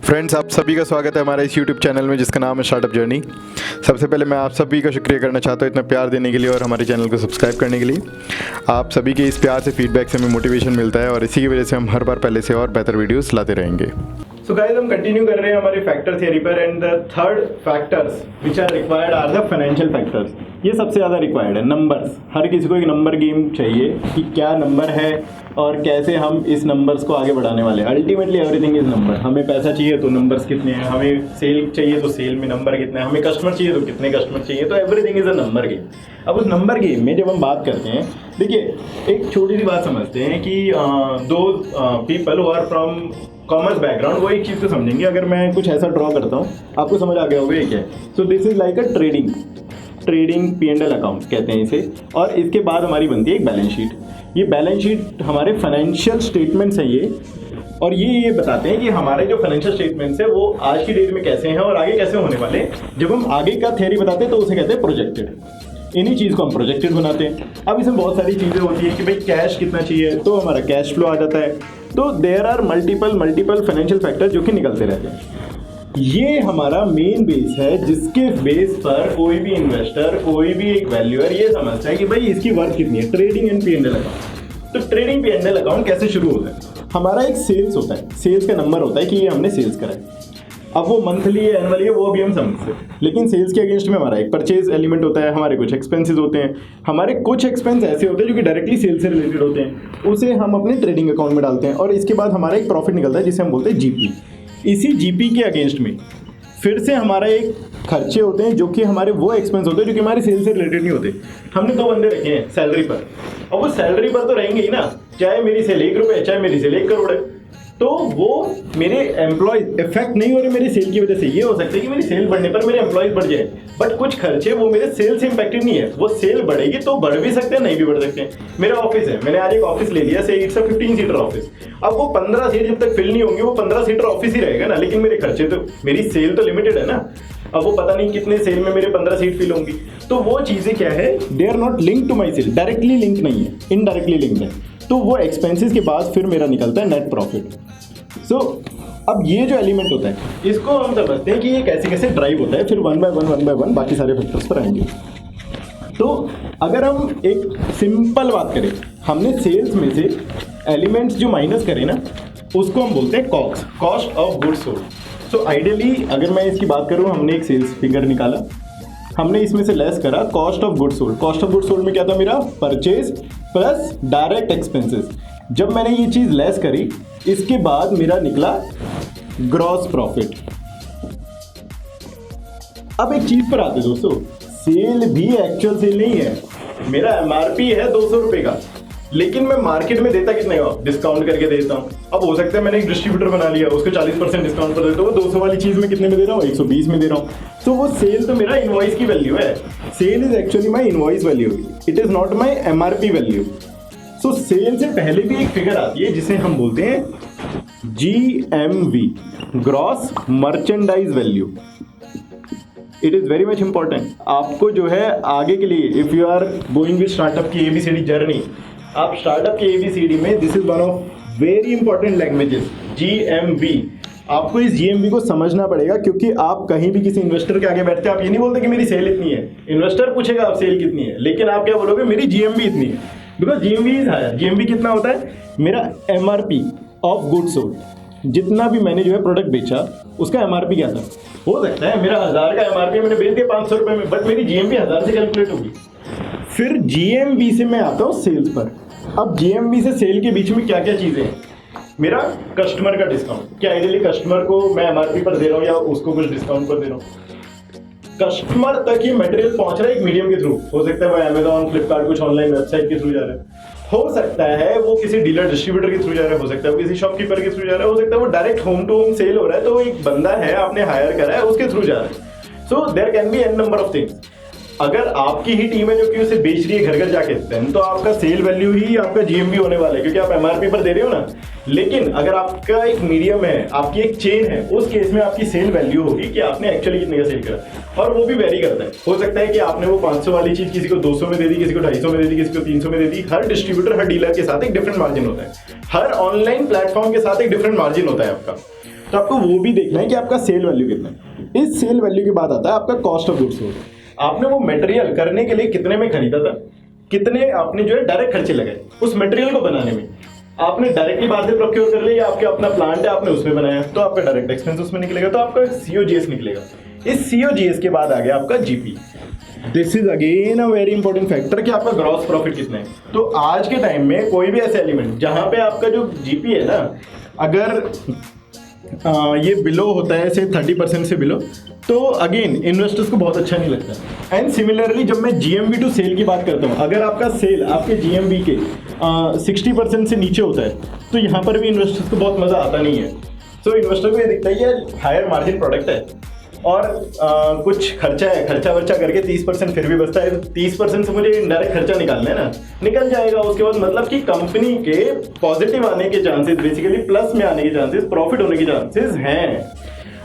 Friends, आप सभी का स्वागत है हमारे इस यूट्यूब चैनल में जिसका नाम है स्टार्टअप जर्नी। सबसे पहले मैं आप सभी का शुक्रिया करना चाहता हूँ इतना प्यार देने के लिए और हमारे चैनल को सब्सक्राइब करने के लिए। आप सभी के इस प्यार से, फीडबैक से हमें मोटिवेशन मिलता है और इसी की वजह से हम हर बार पहले से और बेहतर वीडियोस लाते रहेंगे। सो गाइस, हम कंटिन्यू कर रहे हैं हमारे फैक्टर थियरी पर and the third factors which are required are the financial factors. ये सबसे ज़्यादा रिक्वायर्ड है। नंबर्स, हर किसी को एक नंबर गेम चाहिए कि क्या नंबर है और कैसे हम इस नंबर्स को आगे बढ़ाने वाले हैं। Ultimately everything is number. हमें पैसा चाहिए तो नंबर्स कितने हैं, हमें सेल चाहिए तो सेल में नंबर कितने हैं, हमें कस्टमर चाहिए तो कितने कस्टमर चाहिए। तो everything is a number game. अब उस नंबर गेम में जब हम बात करते हैं, देखिए एक छोटी सी बात समझते हैं कि दो people who are from commerce background वो एक चीज़ को समझेंगे। अगर मैं कुछ ऐसा ड्रॉ करता हूँ, आपको समझ आ गया होगा ये क्या है। सो this is like a trading P&L account कहते हैं इसे। और इसके बाद हमारी बनती है एक बैलेंस शीट। ये बैलेंस शीट हमारे फाइनेंशियल स्टेटमेंट्स हैं ये, और ये बताते हैं कि हमारे जो फाइनेंशियल स्टेटमेंट्स है वो आज की डेट में कैसे हैं और आगे कैसे होने वाले हैं। जब हम आगे का थ्योरी बताते हैं तो उसे कहते हैं प्रोजेक्टेड। इन्हीं चीज़ को हम प्रोजेक्टेड बनाते हैं। अब इसमें बहुत सारी चीज़ें होती है कि भाई कैश कितना चाहिए, तो हमारा कैश फ्लो आ जाता है। तो there are multiple financial factor जो कि निकलते रहते हैं। ये हमारा मेन बेस है जिसके बेस पर कोई भी इन्वेस्टर, कोई भी एक वैल्यूअर ये समझता है कि भाई इसकी वर्थ कितनी है। Trading and P&L account. तो ट्रेडिंग P&L अकाउंट कैसे शुरू होता है? हमारा एक सेल्स होता है, सेल्स का नंबर होता है कि ये हमने सेल्स करा है। अब वो मंथली है, एनुअली है, वो अभी हम समझते हैं। लेकिन सेल्स के अगेंस्ट में हमारा एक परचेज एलिमेंट होता है, हमारे कुछ एक्सपेंसेस होते हैं, हमारे कुछ एक्सपेंस ऐसे होते हैं जो कि डायरेक्टली सेल्स से रिलेटेड होते हैं, उसे हम अपने ट्रेडिंग अकाउंट में डालते हैं। और इसके बाद हमारा एक प्रॉफिट निकलता है जिसे हम बोलते हैं जीपी। इसी जीपी के अगेंस्ट में फिर से हमारा एक खर्चे होते हैं जो कि हमारे वो एक्सपेंस होते हैं जो कि हमारे सेल से रिलेटेड नहीं होते। हमने दो बंदे रखे हैं सैलरी पर, और वो सैलरी पर तो रहेंगे ही ना, चाहे मेरी सेल 1 रुपये चाहे मेरी सेल 1 करोड़ है। तो वो मेरे एम्प्लॉयज इफेक्ट नहीं हो रहे मेरी सेल की वजह से। ये हो सकता है कि मेरी सेल बढ़ने पर मेरे एम्प्लॉयज बढ़ जाए, बट कुछ खर्चे वो मेरे सेल से इंपैक्टेड नहीं है। वो सेल बढ़ेगी तो बढ़ भी सकते हैं, नहीं भी बढ़ सकते हैं। मेरा ऑफिस है, मैंने आज एक ऑफिस ले लिया, से इट्स अ 15 सीटर ऑफिस। अब वो 15 सीट जब तक फिल नहीं होंगी वो 15 सीटर ऑफिस ही रहेगा ना, लेकिन मेरे खर्चे तो, मेरी सेल तो लिमिटेड है ना। अब वो पता नहीं कितने सेल में मेरे 15 सीट फिल होंगी। तो वो चीज़ें क्या है, they are not link to my sale. Directly link नहीं है, इनडायरेक्टली लिंक है। तो वो एक्सपेंसेस के बाद फिर मेरा निकलता है नेट प्रॉफिट। सो अब ये जो एलिमेंट होता है इसको हम समझते हैं कि ये कैसे कैसे ड्राइव होता है। फिर वन बाय वन बाकी सारे फैक्टर्स पर आएंगे। तो अगर हम एक सिंपल बात करें, हमने सेल्स में से एलिमेंट्स जो माइनस करें ना, उसको हम बोलते हैं cost, cost of goods sold. So ideally अगर मैं इसकी बात करूँ, हमने एक सेल्स फिगर निकाला, हमने इसमें से लेस करा cost of goods sold. Cost of goods sold में क्या था मेरा, परचेज प्लस डायरेक्ट एक्सपेंसेस। जब मैंने ये चीज़ लेस करी, इसके बाद मेरा निकला ग्रॉस प्रॉफिट। अब एक चीज पर आते दोस्तों, सेल भी एक्चुअल सेल नहीं है। मेरा एमआरपी है 200 रुपए का, लेकिन मैं मार्केट में देता कितने का, डिस्काउंट करके देता हूँ। अब हो सकता है मैंने एक डिस्ट्रीब्यूटर बना लिया, उसको 40% डिस्काउंट पर देता हूँ, वो 200 वाली चीज में कितने में दे रहा हूँ, 120 में दे रहा हूँ। तो वो सेल तो मेरा इनवॉइस की वैल्यू है। Sale is actually my invoice value, it is not my MRP value. So sale से पहले भी एक फिगर आती है जिसे हम बोलते हैं GMV, gross merchandise value. It is very much important. आपको जो है आगे के लिए, if you are going with startup की ABCD जर्नी, आप स्टार्टअप की ABCD में this is one of very important languages, GMV। आपको इस GMV को समझना पड़ेगा, क्योंकि आप कहीं भी किसी इन्वेस्टर के आगे बैठते हैं, आप ये नहीं बोलते कि मेरी सेल इतनी है। इन्वेस्टर पूछेगा आप सेल कितनी है, लेकिन आप क्या बोलोगे, मेरी GMV इतनी है। Because GMV is higher. GMV कितना होता है, मेरा MRP ऑफ गुड्स सोल्ड। जितना भी मैंने जो है प्रोडक्ट बेचा, उसका MRP क्या था। हो सकता है मेरा 1000 का MRP मैंने बेच दिया 500 रुपये में, बट मेरी GMV 1000 से कैलकुलेट होगी। फिर GMV से मैं आता हूँ सेल्स पर। अब GMV से सेल के बीच में क्या क्या चीज़ें हैं, मेरा कस्टमर का डिस्काउंट। क्या आइडियली कस्टमर को मैं MRP पर दे रहा हूँ या उसको कुछ डिस्काउंट पर दे रहा हूँ। कस्टमर तक ये मटेरियल पहुंच रहा है एक मीडियम के थ्रू। हो सकता है वो अमेजॉन, फ्लिपकार्ट, कुछ ऑनलाइन वेबसाइट के थ्रू जा रहा है, हो सकता है वो किसी डीलर डिस्ट्रीब्यूटर के थ्रू जा रहा है, हो सकता है वो किसी शॉपकीपर के थ्रू जा रहा है, हो सकता है वो direct home to home sale हो रहा है, तो एक बंदा है आपने हायर करा है उसके थ्रू जा रहा है। So there can be n number of things. अगर आपकी ही टीम है जो कि उसे बेच रही है घर घर जाके, देन तो आपका सेल वैल्यू ही आपका GMV होने वाला है, क्योंकि आप MRP पर दे रहे हो ना। लेकिन अगर आपका एक मीडियम है, आपकी एक चेन है, उस केस में आपकी सेल वैल्यू होगी कि आपने एक्चुअली कितने का सेल करा। और वो भी वेरी करता है। हो सकता है कि आपने वो 500 वाली चीज किसी को 200 में दे दी, किसी को 250 में दे दी, किसी को 300 में दे दी। हर डिस्ट्रीब्यूटर, हर डीलर के साथ एक डिफरेंट मार्जिन होता है, हर ऑनलाइन प्लेटफॉर्म के साथ एक डिफरेंट मार्जिन होता है आपका। तो आपको वो भी देखना है कि आपका सेल वैल्यू कितना है। इस सेल वैल्यू के बाद आता है आपका कॉस्ट ऑफ गुड्स सोल्ड। आपने वो मटेरियल करने के लिए कितने में खरीदा था, कितने आपने जो है डायरेक्ट खर्चे लगाए उस मटेरियल को बनाने में। आपने डायरेक्टली बाहर से प्रोक्योर कर लिया या आपके अपना प्लांट है आपने उसमें बनाया, तो आपका डायरेक्ट एक्सपेंस उसमें निकलेगा, तो आपका COGS निकलेगा। इस COGS के बाद आ गया आपका GP। This is again a very important factor कि आपका ग्रॉस प्रॉफिट कितना है। तो आज के टाइम में कोई भी ऐसा एलिमेंट जहां पे आपका जो GP है ना, अगर ये बिलो होता है से 30% से बिलो, तो अगेन इन्वेस्टर्स को बहुत अच्छा नहीं लगता। एंड सिमिलरली जब मैं GMV टू सेल की बात करता हूँ, अगर आपका सेल आपके GMV के 60% से नीचे होता है तो यहाँ पर भी इन्वेस्टर्स को बहुत मज़ा आता नहीं है। सो इन्वेस्टर को ये दिखता है कि हायर मार्जिन प्रोडक्ट है और कुछ खर्चा है, खर्चा वर्चा करके 30% फिर भी बचता है, 30% से मुझे इनडायरेक्ट खर्चा निकालना है ना, निकल जाएगा। उसके बाद मतलब कि कंपनी के पॉजिटिव आने के चांसेस, बेसिकली प्लस में आने के चांसेस, प्रॉफिट होने के चांसेस हैं।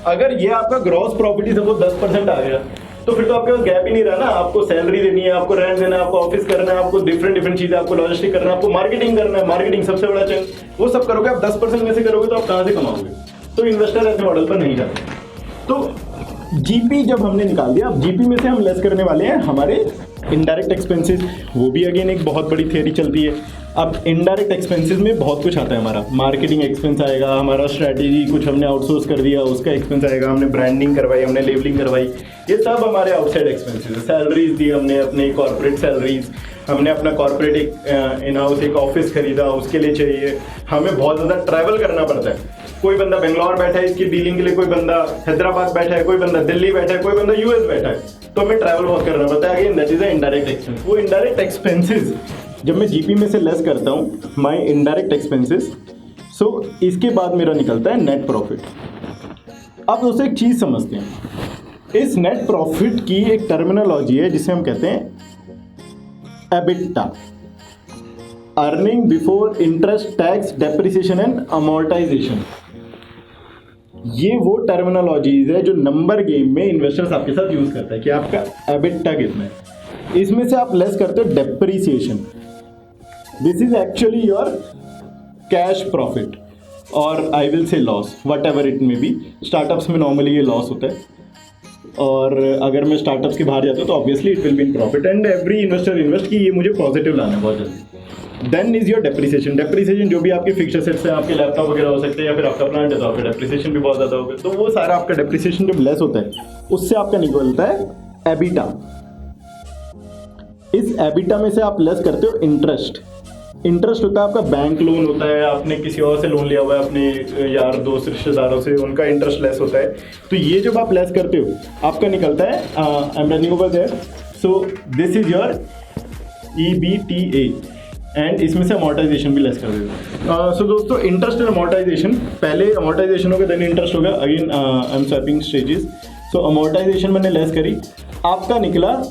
अगर ये आपका ग्रॉस प्रॉफिट ही सपोज 10% आ गया तो फिर तो आपके पास गैप ही नहीं रहा ना। आपको सैलरी देनी है, आपको रेंट देना है, आपको ऑफिस करना है, आपको डिफरेंट चीजें, आपको लॉजिस्टिक करना है, आपको मार्केटिंग करना है, मार्केटिंग सबसे बड़ा चैन, वो सब करोगे आप 10% में से करोगे तो आप कहाँ से कमाओगे। तो इन्वेस्टर ऐसे मॉडल पर नहीं जाते। तो GP जब हमने निकाल दिया, अब GP में से हम लेस करने वाले हैं हमारे इनडायरेक्ट एक्सपेंसेस। वो भी अगेन एक बहुत बड़ी थियरी चलती है। अब इनडायरेक्ट एक्सपेंसेस में बहुत कुछ आता है। हमारा मार्केटिंग एक्सपेंस आएगा, हमारा स्ट्रैटेजी कुछ हमने आउटसोर्स कर दिया उसका एक्सपेंस आएगा, हमने ब्रांडिंग करवाई, हमने लेबलिंग करवाई, ये सब हमारे आउटसाइड एक्सपेंसेस है। सैलरीज दी हमने, अपनी कॉर्पोरेट सैलरीज, हमने अपना कॉर्पोरेट एक इन हाउस एक ऑफिस खरीदा, उसके लिए चाहिए हमें बहुत ज़्यादा ट्रैवल करना पड़ता है। कोई बंदा बेंगलोर बैठा है इसकी डीलिंग के लिए, कोई बंदा हैदराबाद बैठा है, कोई बंदा दिल्ली बैठा है, कोई बंदा US बैठा है, तो हमें ट्रैवल बहुत करना पड़ता है। Again that is a indirect expense. वो इनडायरेक्ट एक्सपेंसेस जब मैं GP में से लेस करता हूँ माई इनडायरेक्ट एक्सपेंसेस, सो इसके बाद मेरा निकलता है नेट प्रॉफिट। अब दोस्तों एक चीज़ समझते हैं, इस नेट प्रॉफिट की एक टर्मिनोलॉजी है जिसे हम कहते हैं EBITDA, earning before interest tax depreciation and amortisation. ये वो टर्मिनोलॉजीज है जो नंबर गेम में इन्वेस्टर्स आपके साथ यूज करता है कि आपका एबिटा कितना है। इसमें से आप लेस करते हो depreciation. This is actually your cash profit और I will say loss, whatever it may be. Startups में नॉर्मली ये लॉस होता है और अगर मैं स्टार्टअप्स के बाहर जाता हूँ तो obviously it will be in profit and every investor invest कि ये मुझे पॉजिटिव लाना है बहुत जल्दी। Then is your depreciation. Depreciation जो भी आपके फिक्स्ड एसेट्स हैं, आपके लैपटॉप वगैरह हो सकते हैं या फिर आपका प्लांट है तो आपका डेप्रिसिएशन भी बहुत ज़्यादा होगा। तो वो सारा आपका डेप्रिसिएशन जब लेस होता है उससे आपका निकलता है एबिटा। इस एबिटा में से आप लेस करते हो इंटरेस्ट। इंटरेस्ट होता है आपका बैंक लोन होता है, आपने किसी और से लोन लिया हुआ है अपने यार दोस्त रिश्तेदारों से, उनका इंटरेस्ट लेस होता है। तो ये जब आप लेस करते हो आपका निकलता है I am running over there, so this is your EBTA and इसमें से अमोर्टाइजेशन भी लेस कर देते हो। सो दोस्तों इंटरेस्ट एंड अमोर्टाइजेशन, पहले अमोर्टाइजेशन होगा देन इंटरेस्ट होगा। Again I am swapping stages. So amortisation मैंने लेस करी, आपका निकला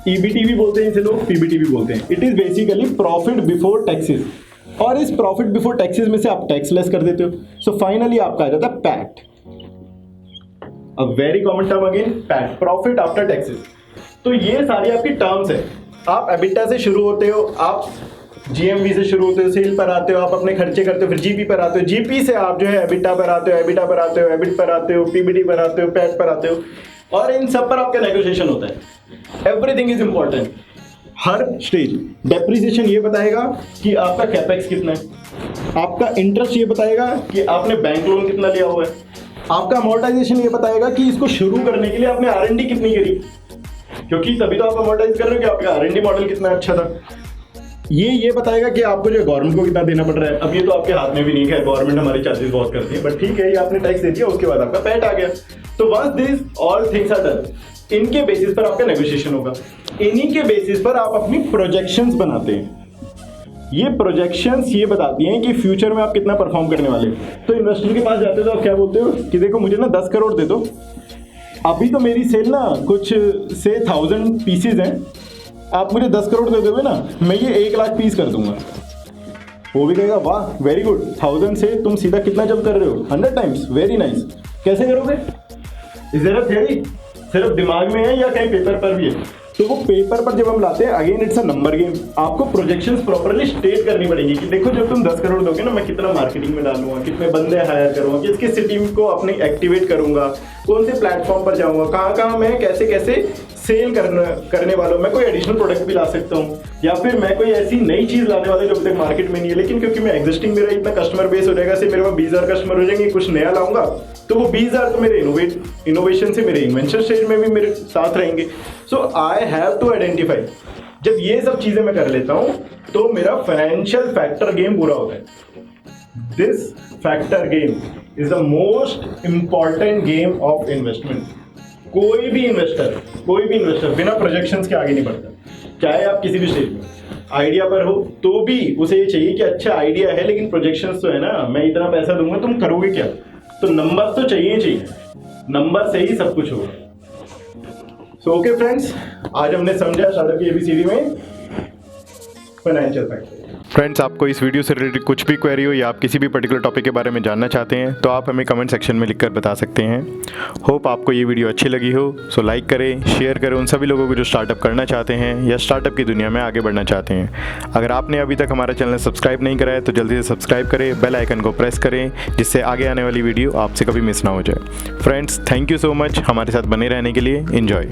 EBT भी बोलते हैं इसे लोग, PBT भी बोलते हैं। It is basically profit before taxes. और इस प्रॉफिट बिफोर टैक्सेस में से आप टैक्स लेस कर देते हो। सो फाइनली आपका आ जाता है PAT, a very common term again, PAT, profit after taxes. तो ये सारी आपकी टर्म्स है। आप एबिटा से शुरू होते हो, आप GMV से शुरू होते हो, सेल पर आते हो, आप अपने खर्चे करते हो, फिर GP पर आते हो, GP से आप जो है एबिटा पर आते हो, एबिटा पर आते हो, एबिट पर आते हो, PBT पर आते हो, पैट पर आते हो, और इन सब पर आपका नेगोशिएशन होता है। Everything is important. Her stage depreciation ये बताएगा कि आपका कैपेक्स कितना है, आपका इंटरेस्ट ये बताएगा कि आपने बैंक लोन कितना लिया हुआ है, आपका अमोर्टाइजेशन ये बताएगा कि इसको शुरू करने के लिए आपने R&D कितनी करी, क्योंकि तभी तो आप अमोर्टाइज कर रहे हो कि आपका R&D मॉडल कितना अच्छा था। ये बताएगा कि आपको जो गवर्नमेंट को कितना देना पड़ रहा है। अब ये तो आपके हाथ में भी नहीं है, गवर्नमेंट हमारी चार्जेस बहुत करती है, बट ठीक है, ये आपने टैक्स दे दिया, उसके बाद आपका पैट आ गया। तो once this all things are done, इनके बेसिस पर आपका नेगोशिएशन होगा। इन्हीं के बेसिस पर आप अपनी प्रोजेक्शंस बनाते हैं। ये प्रोजेक्शंस ये बताती हैं कि फ्यूचर में आप कितना परफॉर्म करने वाले हो। तो इन्वेस्टर के पास जाते हो तो आप क्या बोलते हो कि देखो मुझे ना 10 करोड़ दे दो, अभी तो मेरी सेल ना कुछ से 1000 पीसेज हैं, आप मुझे 10 करोड़ दे दोगे ना, मैं ये 1 लाख पीस कर दूंगा। वो भी कहेगा वाह वेरी गुड, 1000 से तुम सीधा कितना जब कर रहे हो, 100 टाइम्स, वेरी नाइस। कैसे करोगे? Is there a theory? सिर्फ दिमाग में है या कहीं पेपर पर भी है? तो वो पेपर पर जब हम लाते हैं, again it's a number game. आपको प्रोजेक्शंस प्रॉपर्ली स्टेट करनी पड़ेगी कि देखो जब तुम 10 करोड़ दोगे ना, मैं कितना मार्केटिंग में डालूंगा, कितने बंदे हायर करूंगा, किसकी सिटी को अपनी एक्टिवेट करूंगा, कौन से प्लेटफॉर्म पर जाऊंगा, कहाँ मैं कैसे कैसे सेल करने वाला हूँ, मैं कोई एडिशनल प्रोडक्ट भी ला सकता हूँ, या फिर मैं कोई ऐसी नई चीज लाने वाला जो अभी तक मार्केट में नहीं है, लेकिन क्योंकि मैं एग्जिस्टिंग मेरा इतना कस्टमर बेस हो जाएगा, से मेरे पास 20,000 कस्टमर हो जाएंगे, कुछ नया लाऊंगा तो वो 20,000 तो मेरे इनोवेशन से, मेरे इन्वेंशन स्टेज में भी मेरे साथ रहेंगे। सो आई हैव टू आइडेंटिफाई, जब ये सब चीजें मैं कर लेता हूं तो मेरा फाइनेंशियल फैक्टर गेम पूरा होता है। This factor game is the most important game of investment. कोई भी इन्वेस्टर बिना प्रोजेक्शंस के आगे नहीं बढ़ता, चाहे आप किसी भी स्टेज में आइडिया पर हो तो भी उसे ये चाहिए कि अच्छा आइडिया है लेकिन प्रोजेक्शंस तो है ना, मैं इतना पैसा दूंगा तुम करोगे क्या, तो नंबर तो चाहिए, नंबर से ही सब कुछ होगा। सो ओके फ्रेंड्स, आज हमने समझा स्टार्टअप की एबीसीडी में फाइनेंशियल फैक्टर। फ्रेंड्स, आपको इस वीडियो से रिलेटेड कुछ भी क्वेरी हो या आप किसी भी पर्टिकुलर टॉपिक के बारे में जानना चाहते हैं तो आप हमें कमेंट सेक्शन में लिखकर बता सकते हैं। होप आपको ये वीडियो अच्छी लगी हो, सो लाइक करें, शेयर करें उन सभी लोगों को जो स्टार्टअप करना चाहते हैं या स्टार्टअप की दुनिया में आगे बढ़ना चाहते हैं। अगर आपने अभी तक हमारा चैनल सब्सक्राइब नहीं करा है तो जल्दी से सब्सक्राइब करें, बेल आइकन को प्रेस करें जिससे आगे आने वाली वीडियो आपसे कभी मिस ना हो जाए। Friends, thank you so much हमारे साथ बने रहने के लिए। एंजॉय।